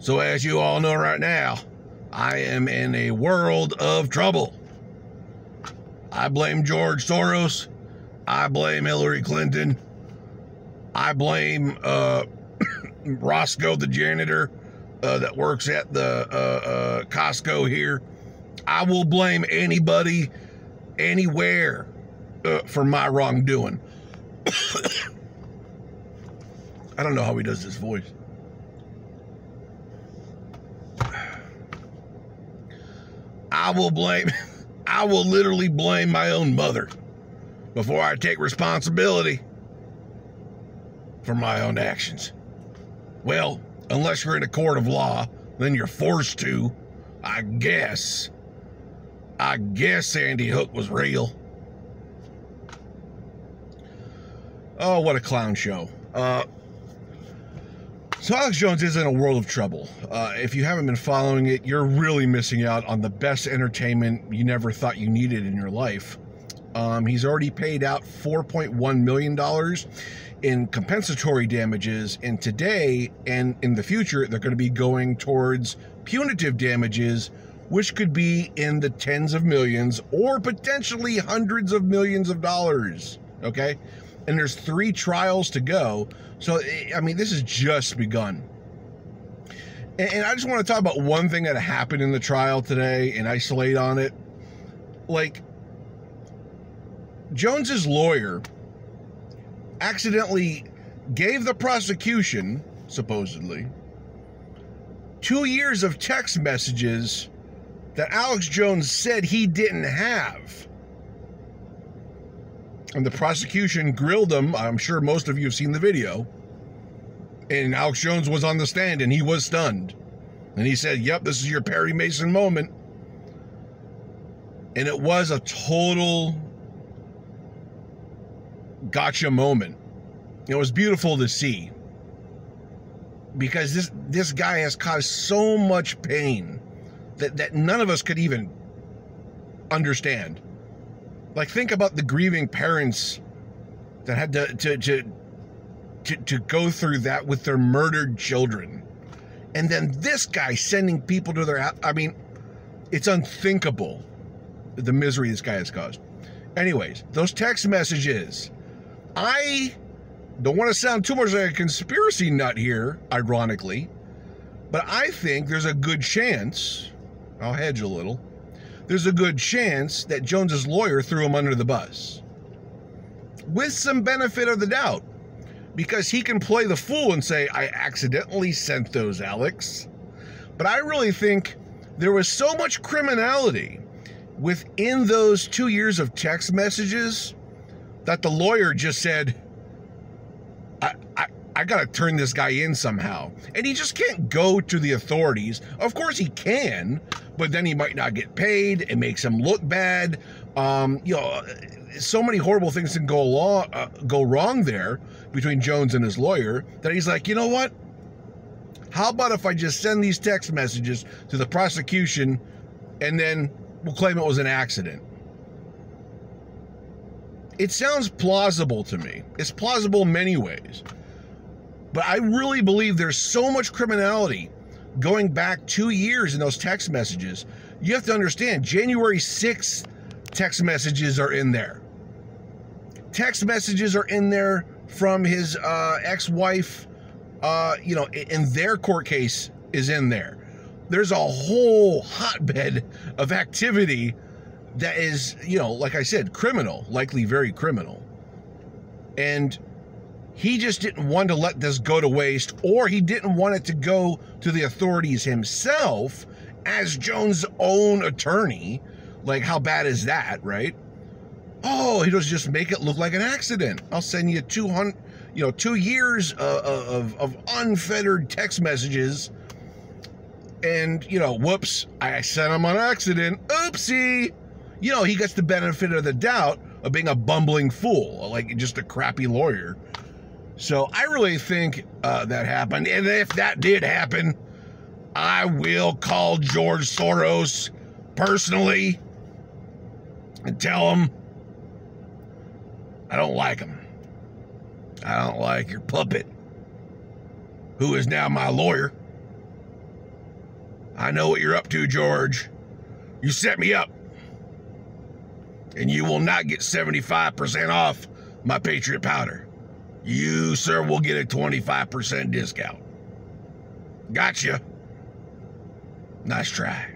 So as you all know right now, I am in a world of trouble. I blame George Soros. I blame Hillary Clinton. I blame Roscoe, the janitor that works at the Costco here. I will blame anybody, anywhere for my wrongdoing. I don't know how he does this voice. I will literally blame my own mother before I take responsibility for my own actions. Well, unless you're in a court of law, then you're forced to. I guess Sandy Hook was real. Oh, what a clown show. So Alex Jones is in a world of trouble. If you haven't been following it, you're really missing out on the best entertainment you never thought you needed in your life. He's already paid out $4.1 million in compensatory damages, and today and in the future, they're going to be going towards punitive damages, which could be in the tens of millions or potentially hundreds of millions of dollars, okay? And there's 3 trials to go. So, I mean, this has just begun. And I just want to talk about one thing that happened in the trial today and isolate on it. Like, Jones's lawyer accidentally gave the prosecution, supposedly, 2 years of text messages that Alex Jones said he didn't have. And the prosecution grilled him. I'm sure most of you have seen the video. And Alex Jones was on the stand and he was stunned. And he said, yep, this is your Perry Mason moment. And it was a total gotcha moment. It was beautiful to see. Because this guy has caused so much pain that none of us could even understand. Like, think about the grieving parents that had to go through that with their murdered children. And then this guy sending people to their house. I mean, it's unthinkable, the misery this guy has caused. Anyways, those text messages. I don't want to sound too much like a conspiracy nut here, ironically, but I think there's a good chance, I'll hedge a little, there's a good chance that Jones's lawyer threw him under the bus. With some benefit of the doubt. Because he can play the fool and say, I accidentally sent those, Alex. But I really think there was so much criminality within those 2 years of text messages that the lawyer just said, I got to turn this guy in somehow. And he just can't go to the authorities. Of course he can, but then he might not get paid. It makes him look bad. You know, so many horrible things can go wrong there between Jones and his lawyer that he's like, you know what? How about if I just send these text messages to the prosecution and then we'll claim it was an accident? It sounds plausible to me. It's plausible in many ways. But I really believe there's so much criminality going back 2 years in those text messages. You have to understand, January 6th text messages are in there. Text messages are in there from his ex-wife, you know, in their court case is in there. There's a whole hotbed of activity that is, you know, like I said, criminal, likely very criminal. And he just didn't want to let this go to waste, or he didn't want it to go to the authorities himself as Jones' own attorney. Like, how bad is that, right? Oh, he does just make it look like an accident. I'll send you 2 years of unfettered text messages. And, you know, whoops, I sent him on accident. Oopsie. You know, he gets the benefit of the doubt of being a bumbling fool, like just a crappy lawyer. So I really think that happened. And if that did happen, I will call George Soros personally and tell him I don't like him. I don't like your puppet, who is now my lawyer. I know what you're up to, George. You set me up. And you will not get 75% off my Patriot powder. You, sir, will get a 25% discount. Gotcha. Nice try.